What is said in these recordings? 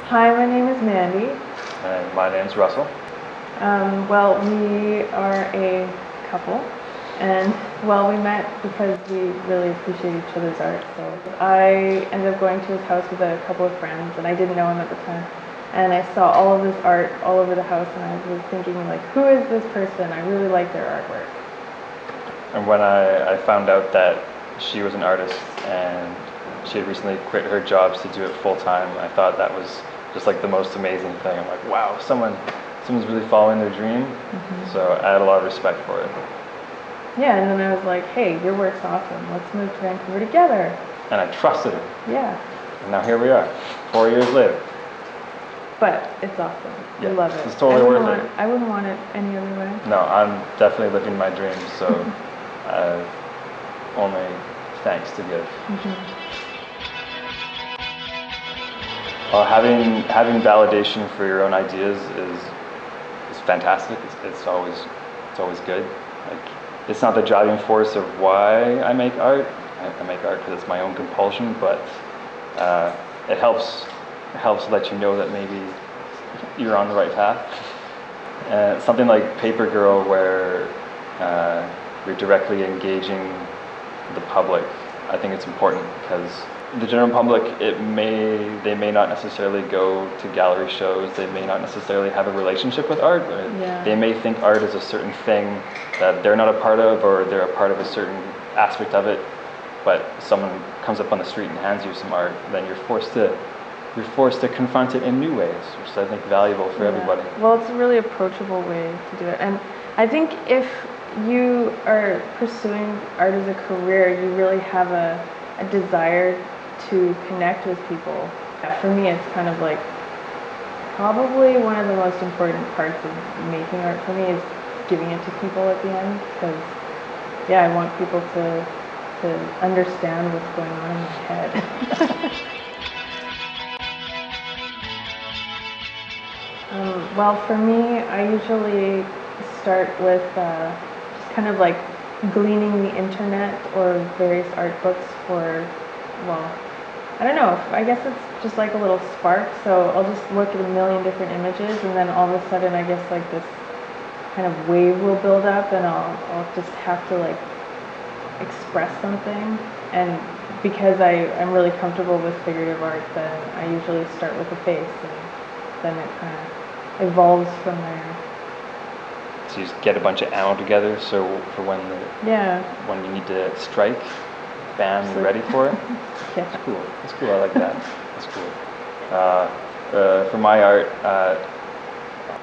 Hi, my name is Mandy. And my name's Russell. Well, we are a couple, and well, we met because we really appreciate each other's art. So I ended up going to his house with a couple of friends, and I didn't know him at the time. And I saw all of this art all over the house, and I was thinking, like, who is this person? I really like their artwork. And when I found out that she was an artist and she had recently quit her jobs to do it full time, I thought that was just like the most amazing thing. I'm like, wow, someone's really following their dream. Mm-hmm. So I had a lot of respect for it. Yeah, and then I was like, hey, your work's awesome. Let's move to Vancouver together. And I trusted her. Yeah. And now here we are, 4 years later. But it's awesome. Yeah, I love it. It's totally worth it. I wouldn't want it any other way. No, I'm definitely living my dreams, so I've only thanks to give. Mm-hmm. Having validation for your own ideas is fantastic. It's always good. Like, it's not the driving force of why I make art. I make art because it's my own compulsion, but it helps let you know that maybe you're on the right path. Something like Papergirl, where you're directly engaging the public, I think it's important because the general public, they may not necessarily go to gallery shows, they may not necessarily have a relationship with art, yeah. They may think art is a certain thing that they're not a part of, or they're a part of a certain aspect of it, but someone comes up on the street and hands you some art, then you're forced to confront it in new ways, which is, I think, valuable for everybody. Well, it's a really approachable way to do it, and I think if you are pursuing art as a career, you really have a desire to connect with people. For me, it's kind of like probably one of the most important parts of making art for me is giving it to people at the end, because I want people to understand what's going on in my head. Well, for me, I usually start with just kind of like gleaning the internet or various art books for, well, I don't know, I guess it's just like a little spark, so I'll just look at a million different images, and then all of a sudden I guess like this kind of wave will build up, and I'll just have to like express something. And because I'm really comfortable with figurative art, then I usually start with the face, and then it kind of evolves from there. So you just get a bunch of ammo together, so for when you need to strike, bam, you're ready for it. Yeah. That's cool. I like that. That's cool. For my art,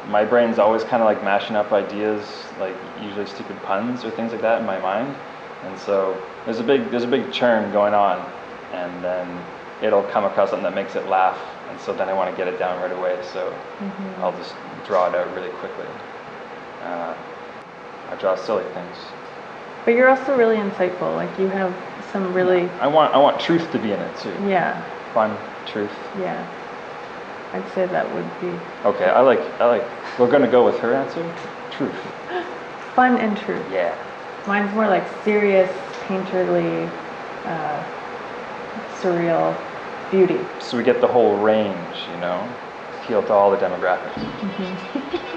my brain's always kind of like mashing up ideas, like usually stupid puns or things like that in my mind, and so there's a big churn going on, and then it'll come across something that makes it laugh, and so then I want to get it down right away. So I'll just draw it out really quickly. I draw silly things. But you're also really insightful. Like, you have some really... I want truth to be in it too. Yeah. Fun, truth. Yeah. I'd say that would be... Okay, I like. We're gonna go with her answer. Truth. Fun and truth. Yeah. Mine's more like serious, painterly, surreal beauty. So we get the whole range, appeal to all the demographics. Mm-hmm.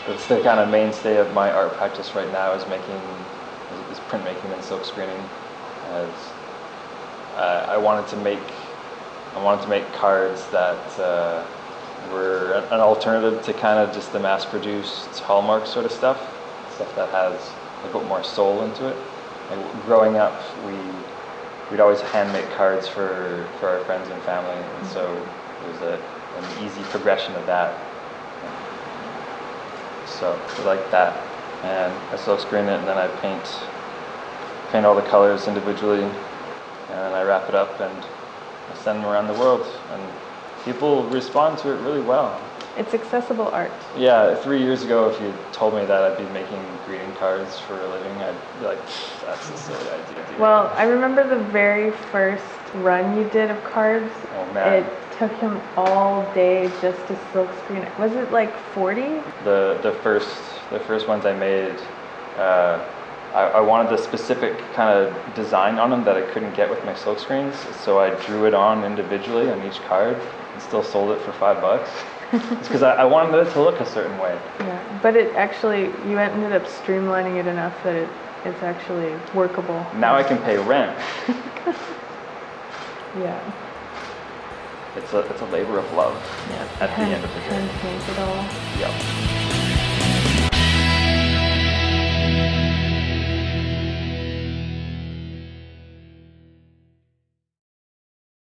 It's the kind of mainstay of my art practice right now is printmaking and silk screening. As I wanted to make cards that were an alternative to kind of just the mass-produced Hallmark sort of stuff that has a bit more soul into it. Like, growing up, we'd always hand-make cards for our friends and family, and so it was an easy progression of that. So I like that, and I silk screen it, and then I paint all the colors individually, and then I wrap it up and I send them around the world, and people respond to it really well. It's accessible art. Yeah, 3 years ago, if you told me that I'd be making greeting cards for a living, I'd be like, that's a silly idea. Well, I remember the very first run you did of cards. Oh man. It took him all day just to silk screen it. Was it like 40? The first ones I made, I wanted the specific kind of design on them that I couldn't get with my silk screens, so I drew it on individually on each card and still sold it for $5. It's because I wanted it to look a certain way. Yeah, but it actually, you ended up streamlining it enough that it's actually workable. Now I can pay rent. Yeah. It's a labor of love Yeah. at the end of the day. Hand paint it all. Yep.